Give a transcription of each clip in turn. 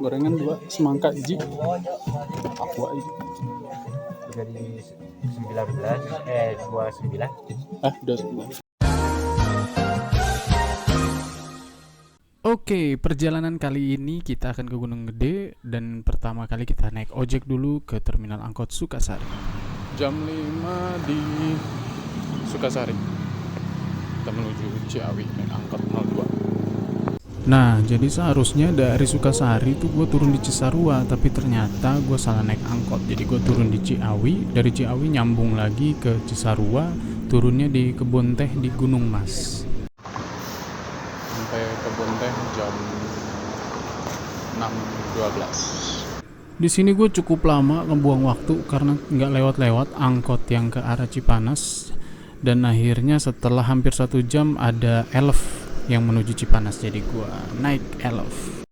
gorengan 2, semangka iji, aqua iji. Jadi 29 29. Oke, perjalanan kali ini kita akan ke Gunung Gede dan pertama kali kita naik ojek dulu ke terminal angkot Sukasari. Jam 5 di Sukasari. Kita menuju Ciawi naik angkot 02. Nah, jadi seharusnya dari Sukasari tuh gue turun di Cisarua, tapi ternyata gue salah naik angkot. Jadi gue turun di Ciawi, dari Ciawi nyambung lagi ke Cisarua, turunnya di Kebun Teh di Gunung Mas. Sampai Kebun Teh jam 6.12. Di sini gue cukup lama ngebuang waktu karena nggak lewat-lewat angkot yang ke arah Cipanas, dan akhirnya setelah hampir 1 jam ada Elf yang menuju Cipanas, jadi gue naik Elf.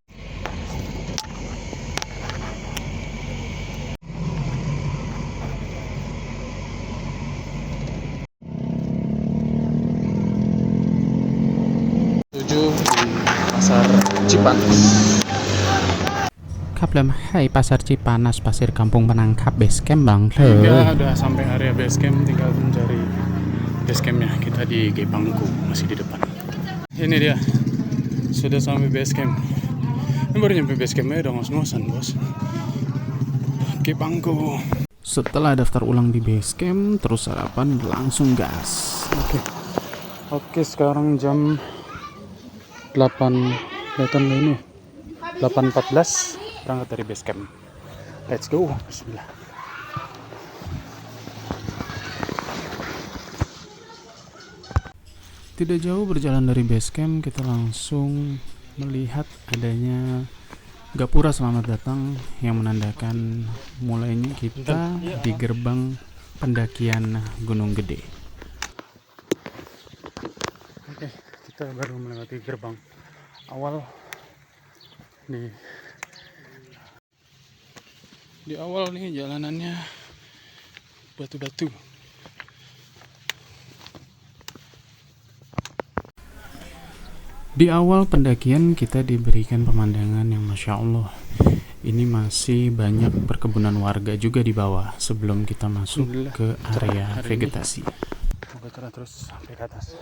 Tujuh di pasar Cipanas. Kaplem, hai pasar Cipanas, pasir kampung penangkap basecamp bang. Ya, udah sampai area basecamp, tinggal mencari basecampnya. Kita di Gepangku, masih di depan. Ini dia, sudah sampai basecamp. Ini baru nyampe basecampnya udah ngos-ngosan bos. Gepangku. Setelah daftar ulang di basecamp, terus sarapan langsung gas. Oke, sekarang jam 8 kelihatan ini 8.14 berangkat dari basecamp. Let's go. Bismillah. Tidak jauh berjalan dari basecamp, kita langsung melihat adanya gapura selamat datang yang menandakan mulainya kita di gerbang pendakian Gunung Gede. Oke, kita baru melewati gerbang awal di awal nih jalanannya batu-batu. Di awal pendakian kita diberikan pemandangan yang Masya Allah. Ini masih banyak perkebunan warga juga di bawah sebelum kita masuk ke area vegetasi. Semoga cerah terus sampai ke atas.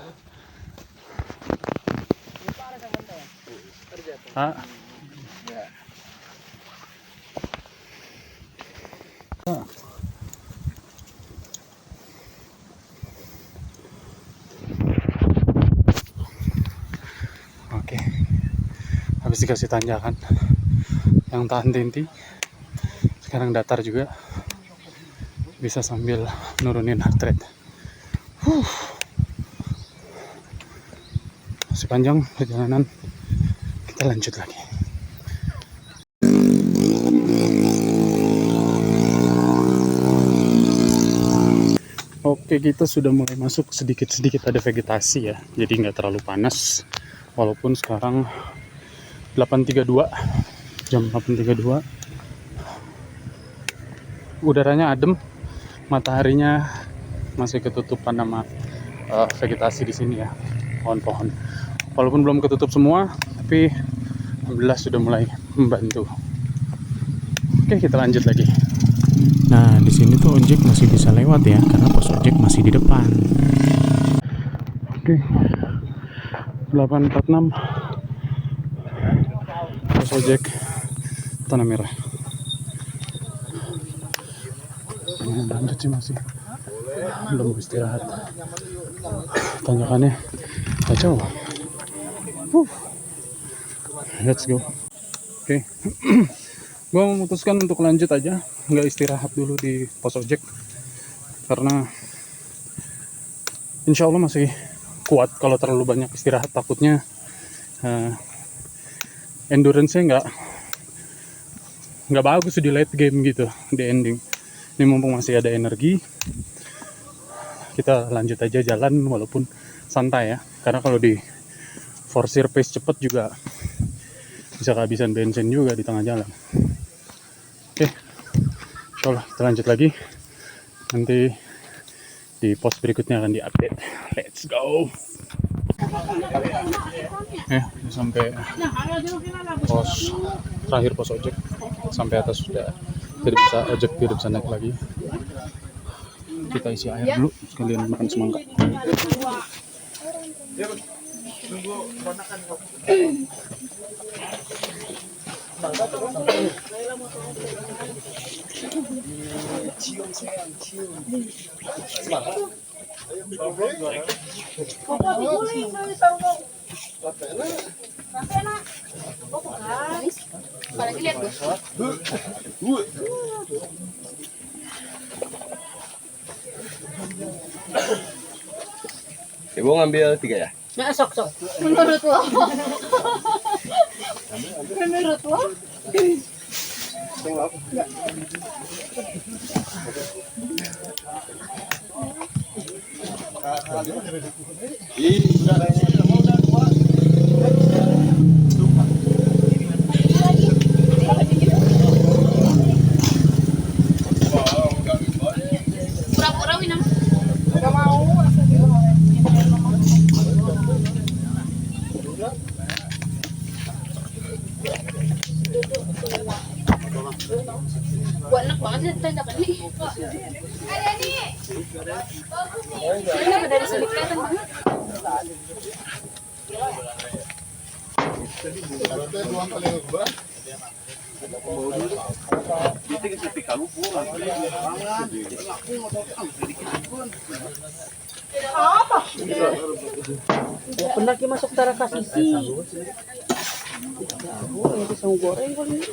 Oke, habis dikasih tanjakan yang tahan tinti, sekarang datar juga, bisa sambil nurunin heart rate. Masih panjang perjalanan, kita lanjut lagi. Oke, kita sudah mulai masuk, sedikit-sedikit ada vegetasi ya, jadi nggak terlalu panas. Walaupun sekarang 8.32, jam 8.32, udaranya adem, mataharinya masih ketutupan sama vegetasi di sini ya, pohon-pohon. Walaupun belum ketutup semua, tapi alhamdulillah sudah mulai membantu. Oke, kita lanjut lagi. Nah, di sini tuh ojek masih bisa lewat ya, karena pos ojek masih di depan. Oke, 8.46, pos ojek Tanah Merah. Lanjut sih, masih belum istirahat. Tanjakannya kacau. Let's go. Oke. Gue memutuskan untuk lanjut aja, nggak istirahat dulu di pos ojek, karena insya Allah masih kuat. Kalau terlalu banyak istirahat takutnya endurance-nya nggak bagus di late game gitu, di ending. Ini mumpung masih ada energi, kita lanjut aja jalan walaupun santai ya, karena kalau di forsir pace cepet juga bisa kehabisan bensin juga di tengah jalan. Oke, insyaallah kita lanjut lagi, nanti di pos berikutnya akan diupdate. Let's go. Ya, sampai pos terakhir pos ojek sampai atas sudah tidak bisa ojek, tidak bisa naik lagi. Kita isi air dulu sekalian makan semangka. Ibu ngambil 3 ya? Nah, sok. Menurut lo? Menurut lo? Pura-pura Winang. Gak mau. Gua enak banget sih tanjakan ini. Ada nih. Ini dari sini kelihatan banget. Apa? Benar ki masuk tara kasisi. Ini pisang goreng kali ini.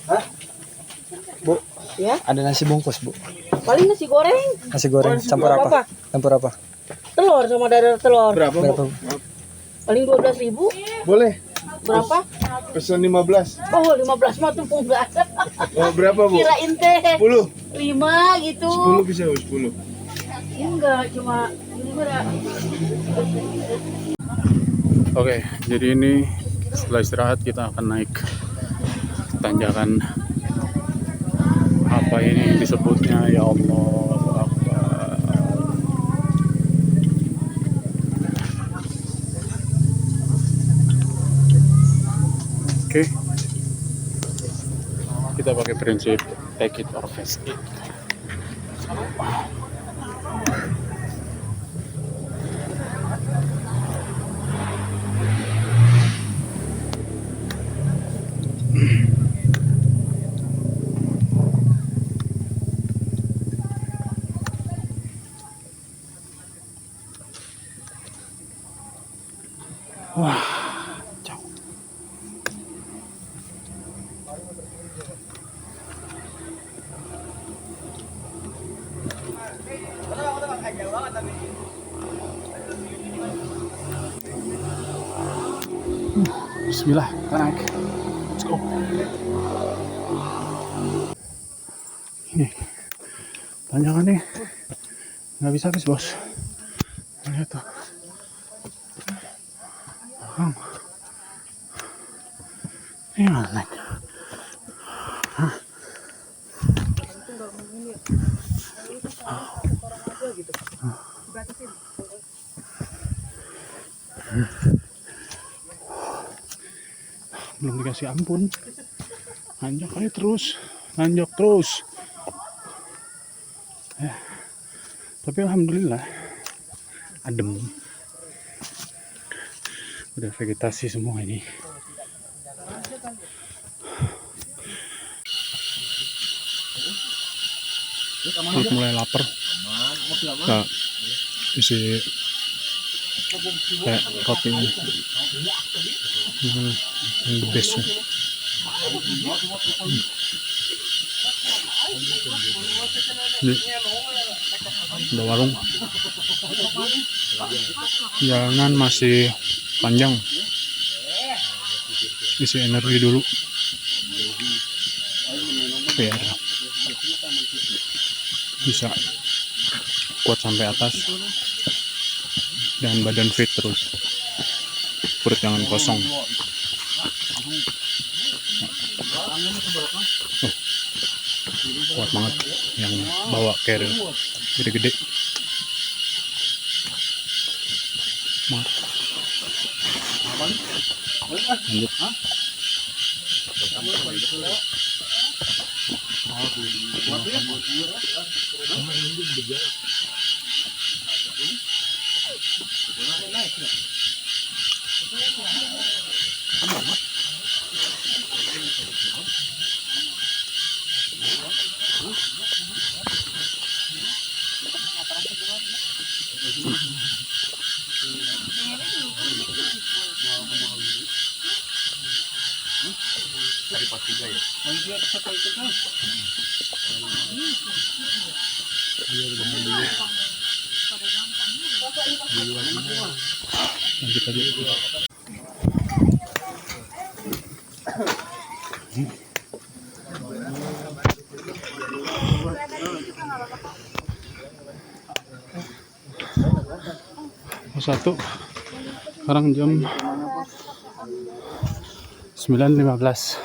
Hah? Bu, Ya, ada nasi bungkus, Bu. paling nasi goreng. Nasi goreng campur apa? Campur apa? Telur sama dadar telur. Berapa, Bu? Paling 12.000. Boleh. Berapa? Pesan 15. Oh, 15 mah tuh enggak. Oh, berapa, Bu? Kirain teh 10. 5 gitu. 10 bisa, Bu, 10. Enggak, cuma ini berat. Oke, jadi ini setelah istirahat kita akan naik tanjakan apa ini disebutnya, ya Allah Akbar. Oke, kita pakai prinsip take it or face it. Wah, jauh. Bismillah, kita naik. Let's go. Ini tanjakannya nggak bisa habis, bos. Lihat tuh. Ini mana naik? Hah? Belum dikasih ampun. Nanjak aja terus, nanjak terus. Tapi alhamdulillah adem. Udah vegetasi semua ini. Perut mulai lapar. Nah, isi kayak roti ini. Ini best ya. Ini ada warung. Jalanan masih panjang. Isi energi dulu biar bisa kuat sampai atas dan badan fit terus, perut jangan kosong. Kuat banget yang bawa carrier gede-gede. Lanjut. Lanjut lagi. Satu. Sekarang jam 9.15.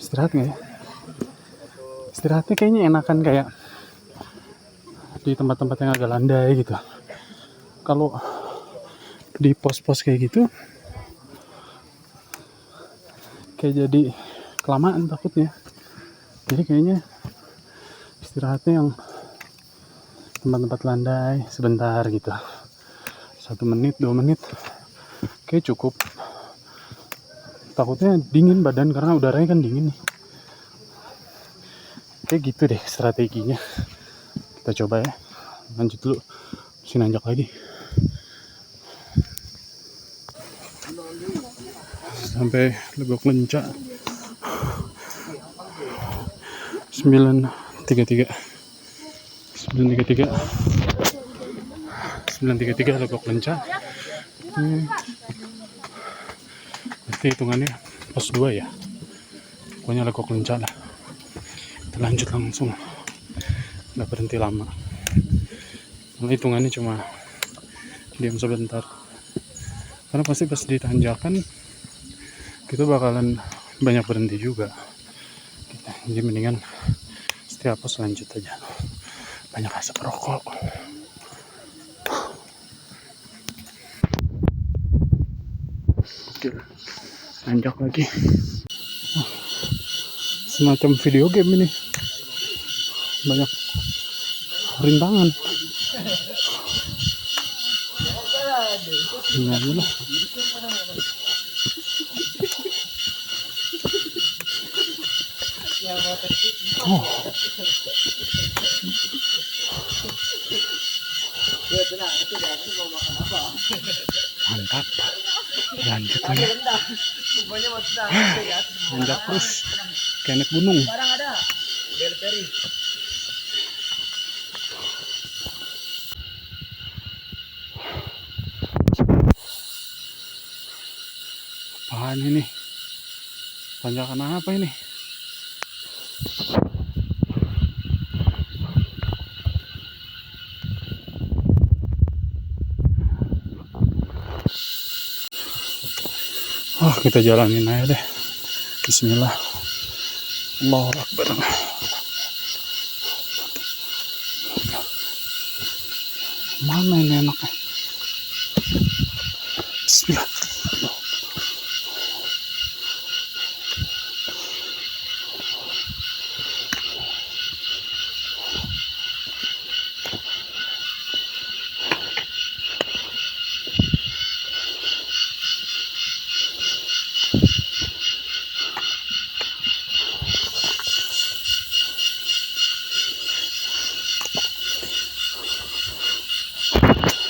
Istirahat nggak ya? Istirahatnya kayaknya enakan kayak di tempat-tempat yang agak landai gitu. Kalau di pos-pos kayak gitu kayak jadi kelamaan takutnya. Jadi kayaknya istirahatnya yang tempat-tempat landai sebentar gitu, 1 menit 2 menit kayak cukup. Takutnya dingin badan karena udaranya kan dingin nih. Kayak gitu deh strateginya. Kita coba ya, lanjut dulu, terus nanjak lagi sampai Legok Lenca. 9.33 Legok Lenca. Berarti hitungannya pos 2 ya, pokoknya Legok Lenca lah. Kita lanjut langsung, nggak berhenti lama karena hitungannya cuma diam sebentar, karena pasti pas ditanjakan kita bakalan banyak berhenti juga. Jadi mendingan setiap pos lanjut aja, banyak asap rokok. Oke, nanjak lagi. Semacam video game ini, banyak rintangan. Nah, lah. Oh. Mantap. Lanjut lagi. Nanjak terus kayak naik gunung. Apaan ini? Tanjakan apa ini? Oh, kita jalanin aja deh. Bismillah. Allahu Akbar. Mana ini enaknya? Bismillah.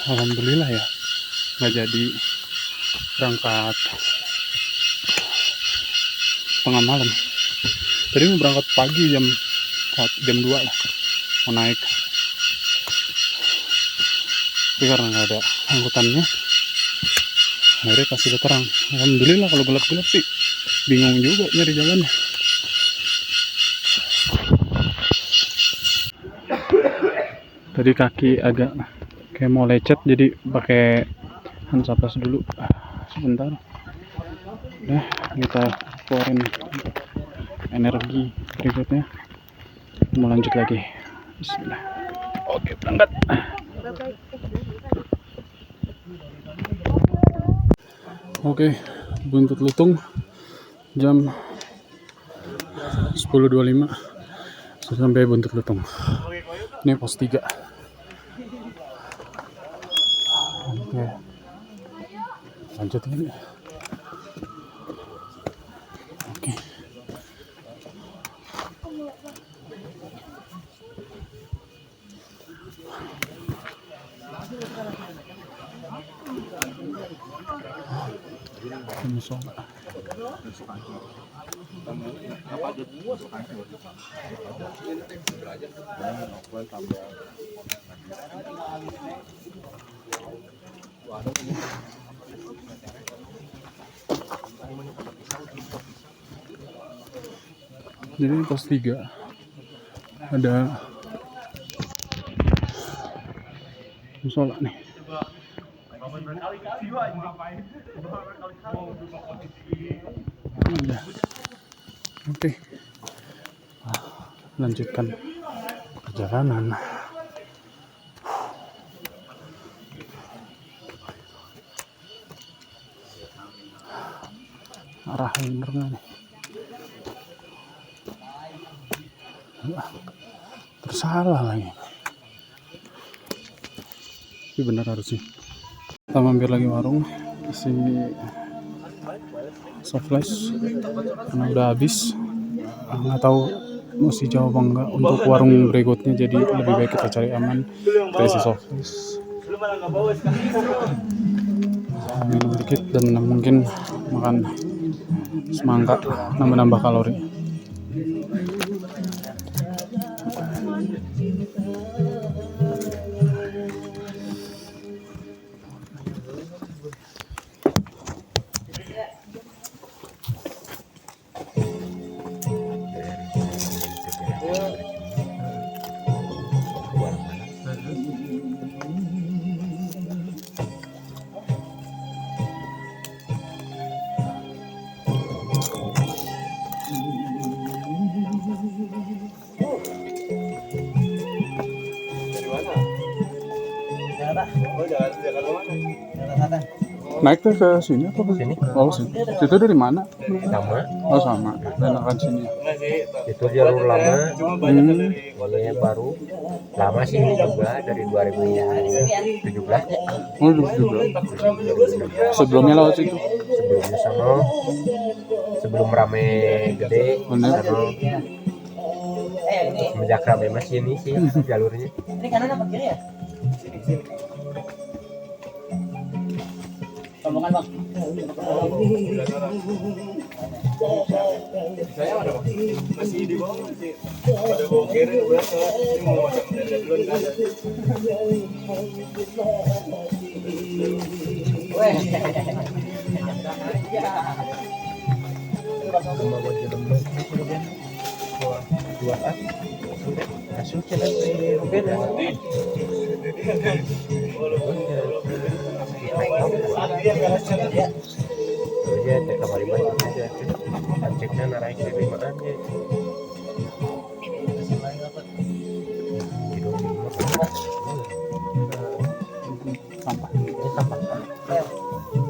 Alhamdulillah ya, nggak jadi berangkat tengah malam. Tadi mau berangkat pagi jam 2 lah, mau naik. Tapi karena nggak ada angkutannya, akhirnya kasih udah terang. Alhamdulillah, kalau gelap-gelap sih bingung juga nyari jalannya. Tadi kaki agak kayak mau lecet, jadi pakai hansapas dulu sebentar. Udah, kita keluarin energi berikutnya, mau lanjut lagi. Bismillah. Oke, berangkat. Oke, buntut lutung Jam 10.25 sudah sampai Buntut Lutung. Ini pos 3. Oke, lanjut ini. Oke. Musola. Jadi pos 3 ada musola nih. Ada. Oke. Lanjutkan perjalanan. Arah yang bener nggak nih? Tersalah lagi. Tapi benar harusnya. Kita mampir lagi warung isi softflash karena udah habis. Nggak tahu mesti jawab apa enggak untuk warung berikutnya, jadi lebih baik kita cari aman. Kita isi softflash. Minum dikit dan mungkin makan semangka, nambah-nambah kalori. Naik ke sini apa ke sini? Oh, sini. Itu dari mana? Sama. Oh, sama. Enakan sini. Itu jalur lama. Mulainya baru. Lama sih ini juga dari 2017. Oh, 2017. Sebelumnya lewat situ. Sebelumnya sama. Sebelum rame gede. Bener. Sama. Semenjak rame masih ini sih jalurnya. Ini kanan apa kiri ya? Rombongan bang. Saya ada bang. Masih di bawah masih. Ada bawah kiri udah ke ini mau masuk dari duluan nggak ada.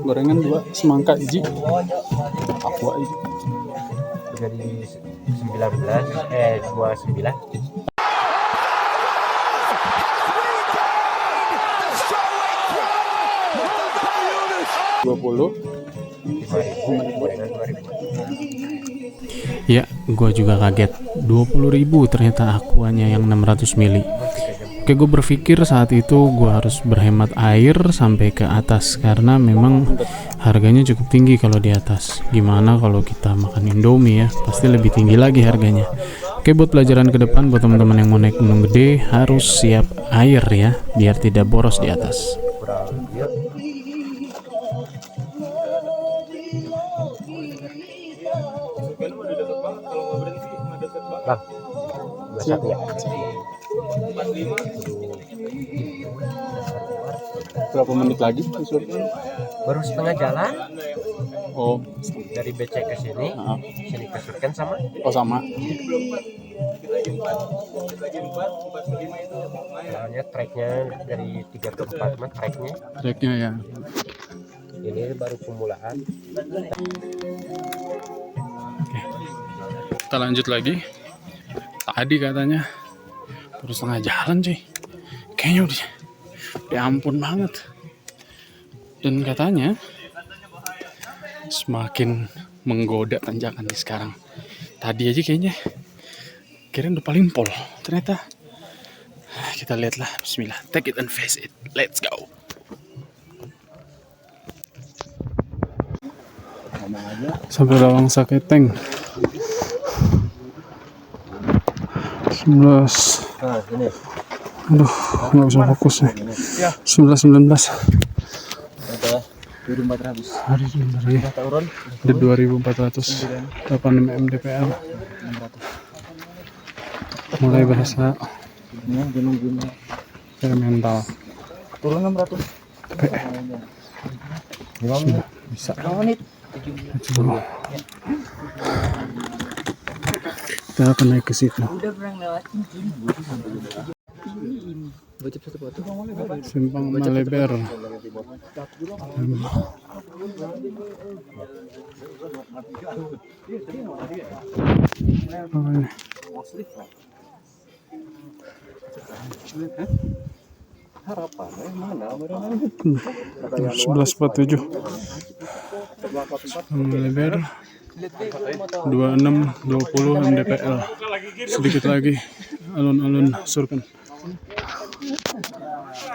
Gorengan 2, semangka iji, aqua iji. Dari 29. 20. Ya, gue juga kaget. 20.000 ternyata aquanya yang 600 mili. Oke, gue berpikir saat itu gue harus berhemat air sampai ke atas karena memang harganya cukup tinggi kalau di atas. Gimana kalau kita makan Indomie ya, pasti lebih tinggi lagi harganya. Oke, buat pelajaran ke depan buat teman-teman yang mau naik gunung gede harus siap air ya, biar tidak boros di atas. Bang, 21 ya. Berapa menit lagi? Baru setengah jalan Oh, dari BC ke sini. Sini ke Surken sama. oh sama. Soalnya treknya dari 3 ke 4 mah treknya. Treknya ya. Ini baru pemulaan. Kita lanjut lagi. Tadi katanya baru setengah jalan cuy. Kayaknya udah ampun banget. Dan katanya semakin menggoda tanjakannya sekarang. Tadi aja kayaknya kirain udah paling pol. Ternyata kita lihatlah. Bismillah. Take it and face it. Let's go. Sampai Lawang Saketeng 11. Nah, ini. Aduh, nggak bisa fokus nih. 19. Ada 2.400. Hari sebentar ya. Ada 2.486 mdpl. Mulai berasa kayak mental. Turun 600. Sudah bisa. Kita akan naik ke situ. Simpang Maleber. Oh, ini. 11.47 Maleber 2620 mdpl. Sedikit lagi alun-alun Surken.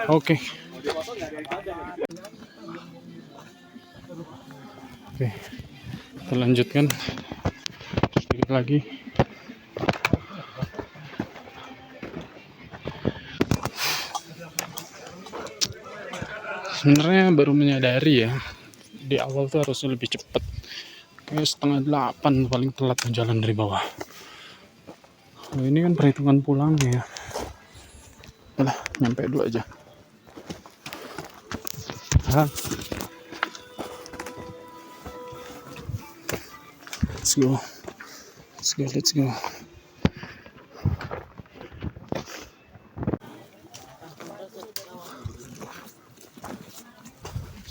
Oke. Kita lanjutkan sedikit lagi. Sebenarnya baru menyadari ya, di awal tuh harusnya lebih cepat. Kayak 7:30 paling telat jalan dari bawah. Oh, ini kan perhitungan pulangnya ya. Udah, nyampe dulu aja. Let's go.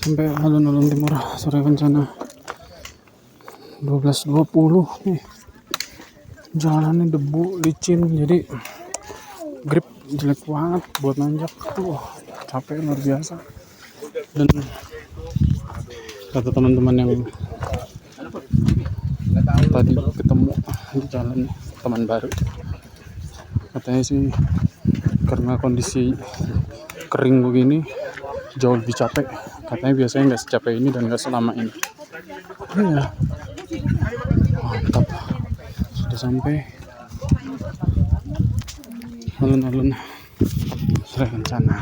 Sampai alun-alun timur Surya Kencana 12.20 nih. Jalannya debu, licin, jadi grip jelek banget buat nanjak. Capek luar biasa. Dan kata teman-teman yang tadi ketemu di jalan, teman baru, katanya sih karena kondisi kering begini jauh lebih capek. Katanya biasanya nggak secapek ini dan nggak selama ini. Ya, mantap. Sudah sampai alun-alun Surya Kencana.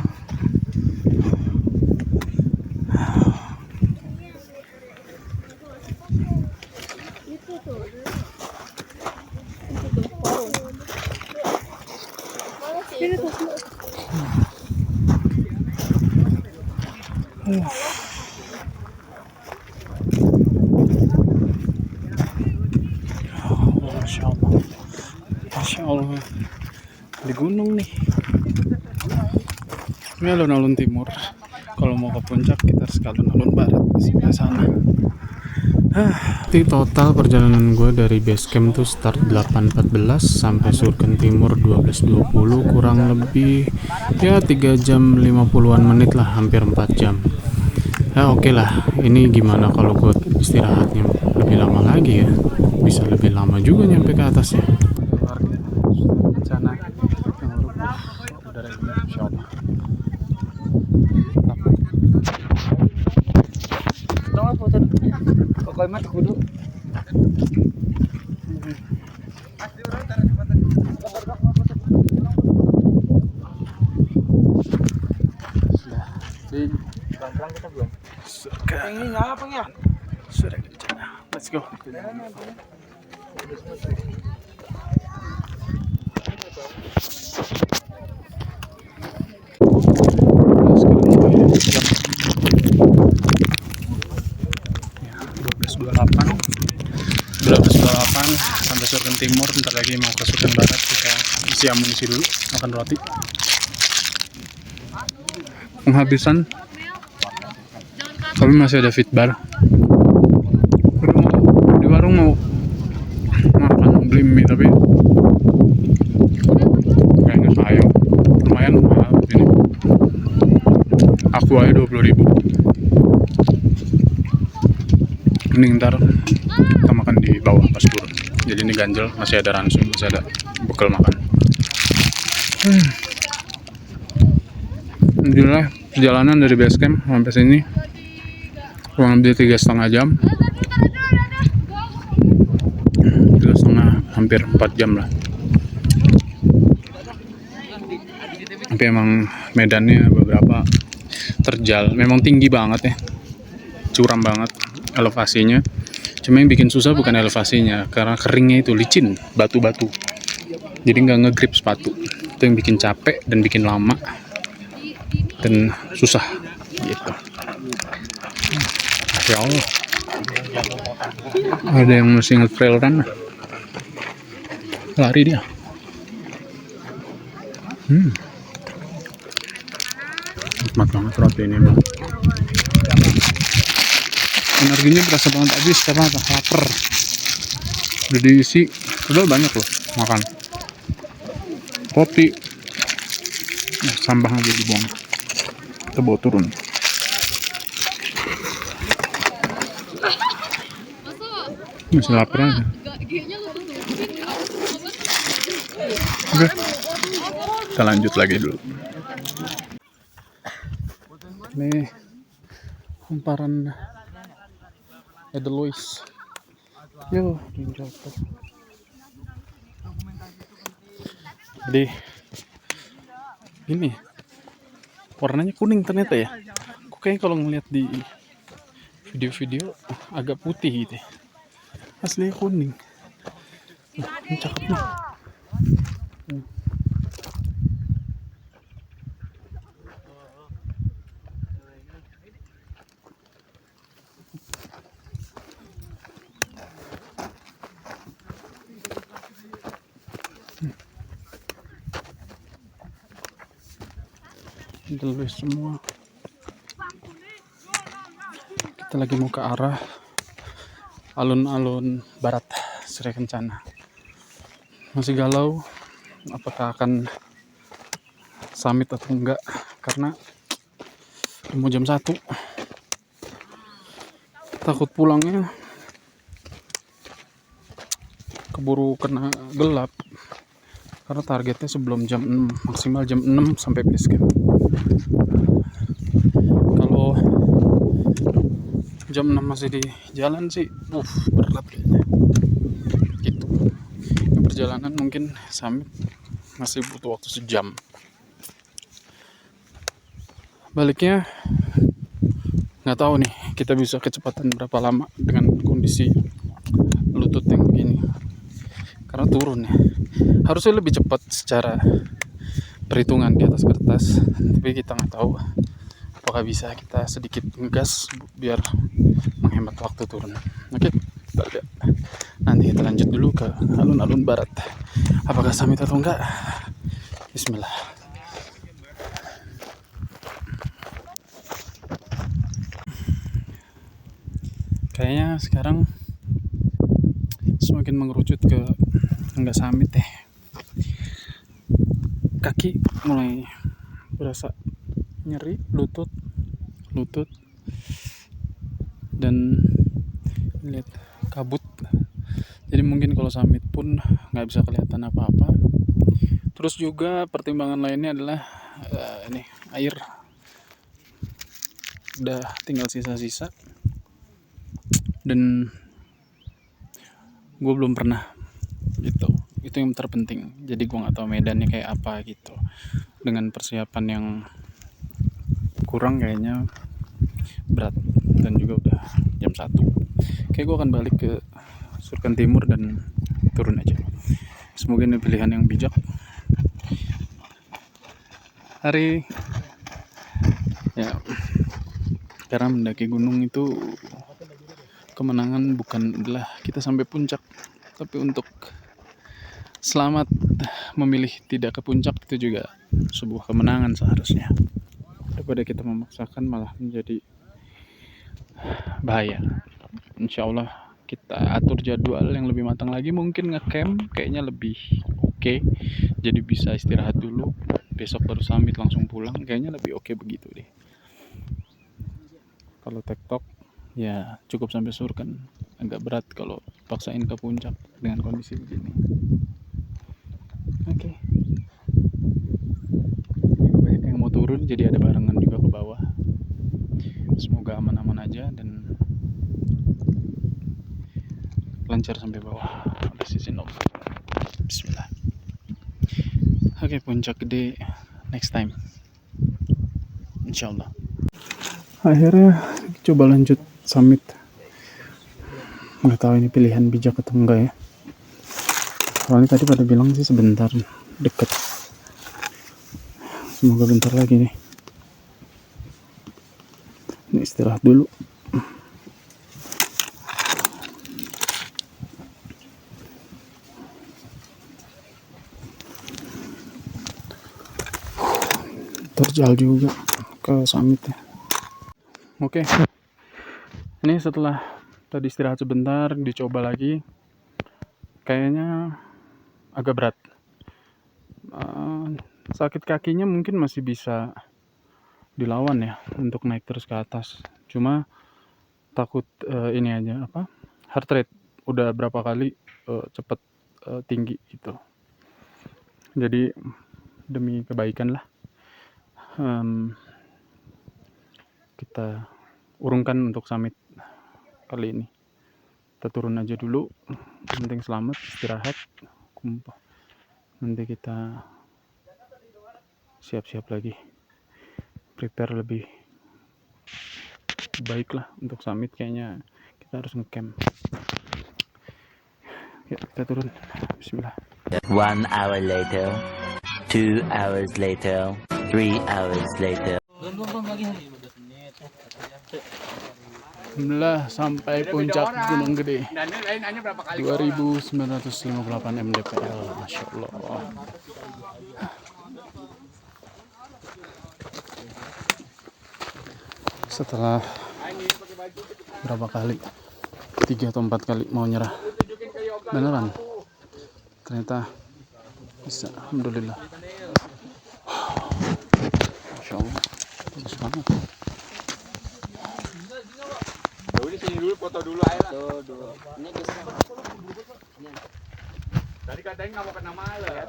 Masya Allah, di gunung nih. Ini alun-alun timur. Kalau mau ke puncak kita harus ke alun-alun barat, sebelah sana. Di total perjalanan gue dari base camp tuh start 8.14 sampai Surken Timur 12.20, kurang lebih ya 3 jam 50-an menit lah, hampir 4 jam. Ya oke lah, ini gimana kalau gue istirahatnya lebih lama lagi ya, bisa lebih lama juga nyampe ke atasnya. Sana udara ini insyaallah. Tolong foto. Pokoknya mah kudu. Pelan-pelan kita belum. Ini nyala apa ya? Surya Kencana. Let's go. Sampai Surken Timur, bentar lagi mau ke Surken Barat. Kita isi amunisi dulu, makan roti. Penghabisan, tapi masih ada fitbar. Di warung mau makan, beli mie tapi kayaknya sayang, lumayan mahal ini. Aku aja 20.000. Mending ntar kita makan di bawah pas turun. Jadi ini ganjel, masih ada ransum, masih ada bekal makan. Alhamdulillah perjalanan dari base camp sampai sini kurang lebih 3,5 jam. 3,5 hampir 4 jam lah. Tapi emang medannya beberapa terjal, memang tinggi banget ya, curam banget elevasinya. Cuma yang bikin susah bukan elevasinya, karena keringnya itu licin, batu-batu, jadi nggak ngegrip sepatu. Itu yang bikin capek dan bikin lama dan susah gitu. Masya Allah, ada yang mesti nge-trail run, lari dia. Nikmat banget roti ini bang. Energinya berasa banget habis karena lapar. Udah diisi, udah banyak loh makan roti. Nah, sampah aja dibuang, kita bawa turun. Masih lapar aja. Oke, kita lanjut lagi dulu. Ini hamparan Edelweiss. Yo, jatuh. Jadi ini warnanya kuning ternyata ya. Kok kayaknya kalau ngeliat di video-video agak putih gitu ya. Aslinya kuning. Ini cakep nih. Edelweiss semua. Kita lagi mau ke arah alun-alun barat Sri Kencana. Masih galau apakah akan summit atau enggak, karena mau jam 1. Takut pulangnya keburu kena gelap, karena targetnya sebelum jam 6, maksimal jam 6 sampai base camp. Kalau jam 6 masih di jalan sih berat kayaknya gitu. Yang perjalanan mungkin summit masih butuh waktu sejam. Baliknya nggak tahu nih kita bisa kecepatan berapa lama dengan kondisi lutut yang begini, karena turun ya. Harusnya lebih cepat secara perhitungan di atas kertas, tapi kita nggak tahu apakah bisa kita sedikit ngegas biar menghemat waktu turun. Oke, kita lihat. Nanti kita lanjut dulu ke alun-alun barat. Apakah summit atau enggak? Bismillah. Kayaknya sekarang semakin mengerucut ke enggak summit deh. Kaki mulai berasa nyeri, lutut dan lihat kabut. Jadi mungkin kalau summit pun nggak bisa kelihatan apa-apa. Terus juga pertimbangan lainnya adalah ini air udah tinggal sisa-sisa, dan gue belum pernah gitu. Itu yang terpenting. Jadi gue nggak tahu medannya kayak apa gitu. Dengan persiapan yang kurang kayaknya berat, dan juga udah jam 1. Kayak gue akan balik ke Surkan Timur dan turun aja. Semoga ini pilihan yang bijak. Hari ya, karena mendaki gunung itu kemenangan bukan adalah kita sampai puncak, tapi untuk selamat memilih tidak ke puncak itu juga sebuah kemenangan seharusnya. Daripada kita memaksakan malah menjadi bahaya. Insya Allah kita atur jadwal yang lebih matang lagi, mungkin ngecamp kayaknya lebih oke. Jadi bisa istirahat dulu, besok baru summit langsung pulang, kayaknya lebih oke begitu deh. Kalau tektok ya cukup sampai sur, kan agak berat kalau paksain ke puncak dengan kondisi begini. Oke. Juga banyak yang mau turun, jadi ada barengan juga ke bawah. Semoga aman-aman aja dan lancar sampai bawah. Ada sisi nomor. Bismillah. Oke, puncak gede next time, insyaallah. Akhirnya coba lanjut summit. Nggak tahu ini pilihan bijak atau enggak ya. Soalnya tadi pada bilang sih sebentar, deket. Semoga bentar lagi nih. Ini istirahat dulu. Terjal juga ke summitnya. Oke. Ini setelah tadi istirahat sebentar, dicoba lagi. Kayaknya agak berat. Sakit kakinya mungkin masih bisa dilawan ya untuk naik terus ke atas. Cuma takut ini aja heart rate udah berapa kali cepet tinggi gitu. Jadi demi kebaikan lah, kita urungkan untuk summit kali ini. Kita turun aja dulu, penting selamat, istirahat, nanti kita siap-siap lagi, prepare lebih baik lah untuk summit. Kayaknya kita harus ngecamp. Ya, kita turun. Bismillah. 1 hour later, 2 hours later, 3 hours later. Alhamdulillah sampai puncak Gunung Gede. 2958 mdpl, Masya Allah. Setelah berapa kali, 3 atau 4 kali mau nyerah, beneran ternyata bisa. Alhamdulillah. Masya Allah, bagus banget. Sini dulu, foto dulu aja lah. Tadi katanya nggak mau kena malam.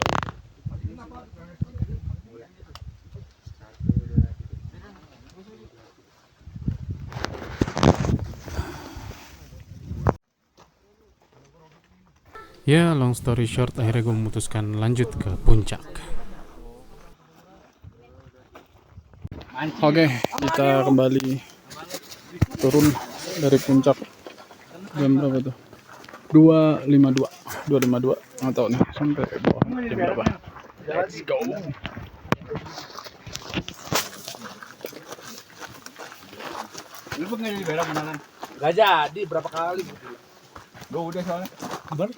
Ya, long story short, akhirnya gue memutuskan lanjut ke puncak. Oke, kita kembali turun dari puncak. Jam berapa tuh? 2.52 nggak tahu nih sampai bawah jam berapa. Let's go. Lu pengen jadi berak beneran? Gak jadi, berapa kali? Gue udah soalnya. Kabar?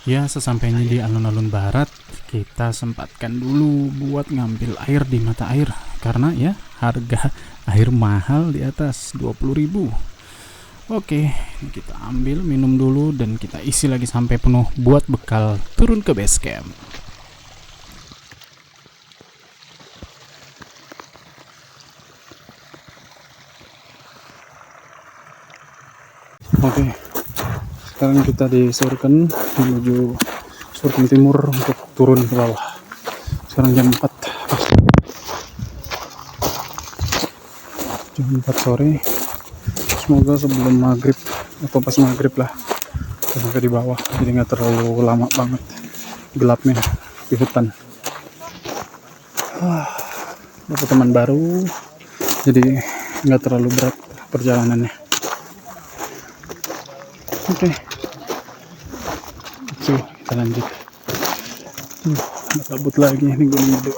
Ya, sesampainya di alun-alun barat, kita sempatkan dulu buat ngambil air di mata air. Karena ya, harga air mahal di atas 20.000. Oke, ini kita ambil, minum dulu, dan kita isi lagi sampai penuh buat bekal turun ke base camp. Oke, sekarang kita di Surken menuju Surken Timur untuk turun ke bawah. Sekarang jam 4 sore. Semoga sebelum maghrib atau pas maghrib lah kita sampai di bawah, jadi nggak terlalu lama banget gelapnya di hutan. Dapat teman baru, jadi nggak terlalu berat perjalanannya. Oke, kita lanjut. Kabut lagi ini Gunung Gede.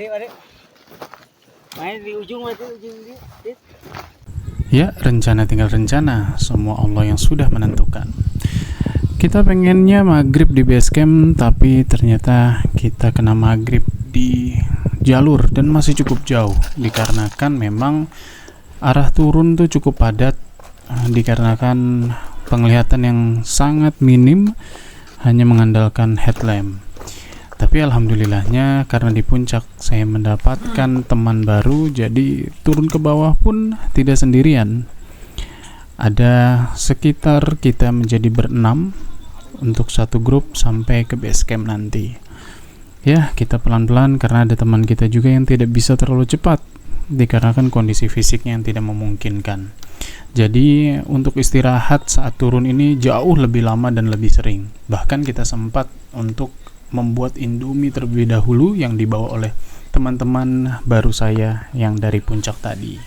Mari, main di ujung aja, ujung dia. Ya, rencana tinggal rencana, semua Allah yang sudah menentukan. Kita pengennya maghrib di base camp, tapi ternyata kita kena maghrib di jalur dan masih cukup jauh, dikarenakan memang arah turun tuh cukup padat, dikarenakan penglihatan yang sangat minim, hanya mengandalkan headlamp. Tapi alhamdulillahnya karena di puncak saya mendapatkan teman baru, jadi turun ke bawah pun tidak sendirian. Ada sekitar kita menjadi berenam untuk satu grup sampai ke base camp nanti. Ya, kita pelan-pelan karena ada teman kita juga yang tidak bisa terlalu cepat dikarenakan kondisi fisiknya yang tidak memungkinkan. Jadi untuk istirahat saat turun ini jauh lebih lama dan lebih sering. Bahkan kita sempat untuk membuat Indomie terlebih dahulu yang dibawa oleh teman-teman baru saya yang dari puncak tadi.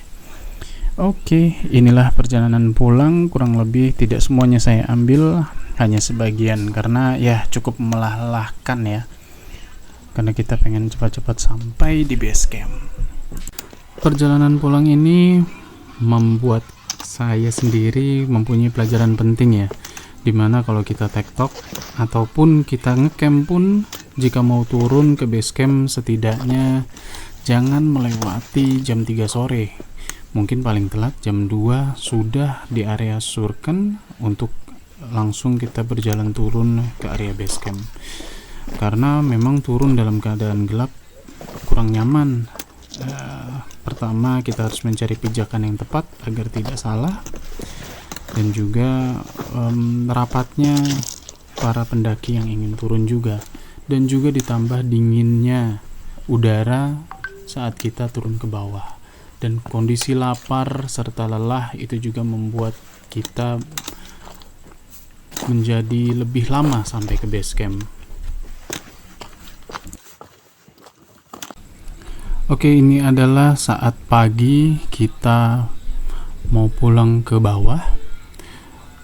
Oke, inilah perjalanan pulang, kurang lebih tidak semuanya saya ambil, hanya sebagian karena ya cukup melelahkan ya. Karena kita pengen cepat-cepat sampai di base camp. Perjalanan pulang ini membuat saya sendiri mempunyai pelajaran penting ya. Dimana kalau kita tektok ataupun kita ngecamp pun, jika mau turun ke base camp setidaknya jangan melewati jam 3 sore. Mungkin paling telat jam 2 sudah di area Surken untuk langsung kita berjalan turun ke area base camp. Karena memang turun dalam keadaan gelap kurang nyaman. Pertama kita harus mencari pijakan yang tepat agar tidak salah, dan juga rapatnya para pendaki yang ingin turun juga, dan juga ditambah dinginnya udara saat kita turun ke bawah, dan kondisi lapar serta lelah itu juga membuat kita menjadi lebih lama sampai ke base camp. Oke, ini adalah saat pagi kita mau pulang ke bawah.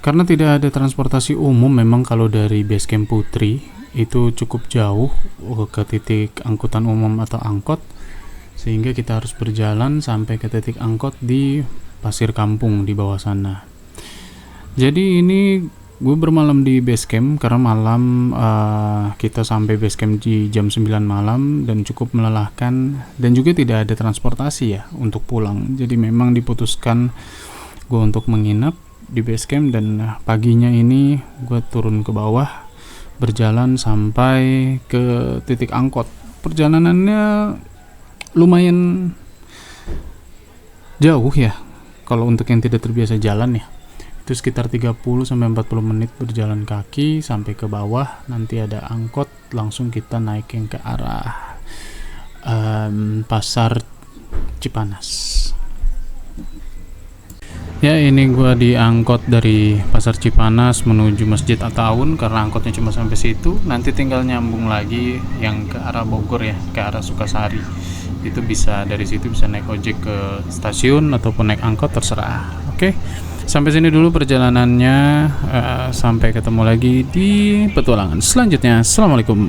Karena tidak ada transportasi umum, memang kalau dari base camp Putri itu cukup jauh ke titik angkutan umum atau angkot, sehingga kita harus berjalan sampai ke titik angkot di Pasir Kampung di bawah sana. Jadi ini gue bermalam di base camp karena malam kita sampai base camp di jam 9 malam dan cukup melelahkan, dan juga tidak ada transportasi ya untuk pulang. Jadi memang diputuskan gue untuk menginap di base camp, dan paginya ini gue turun ke bawah berjalan sampai ke titik angkot. Perjalanannya lumayan jauh ya kalau untuk yang tidak terbiasa jalan ya. Itu sekitar 30-40 menit berjalan kaki sampai ke bawah. Nanti ada angkot, langsung kita naik yang ke arah Pasar Cipanas. Ya, ini gua diangkot dari Pasar Cipanas menuju Masjid At-Ta'awun karena angkotnya cuma sampai situ. Nanti tinggal nyambung lagi yang ke arah Bogor ya, ke arah Sukasari. Itu bisa dari situ bisa naik ojek ke stasiun ataupun naik angkot, terserah. Oke. Sampai sini dulu perjalanannya. Sampai ketemu lagi di petualangan selanjutnya. Assalamualaikum.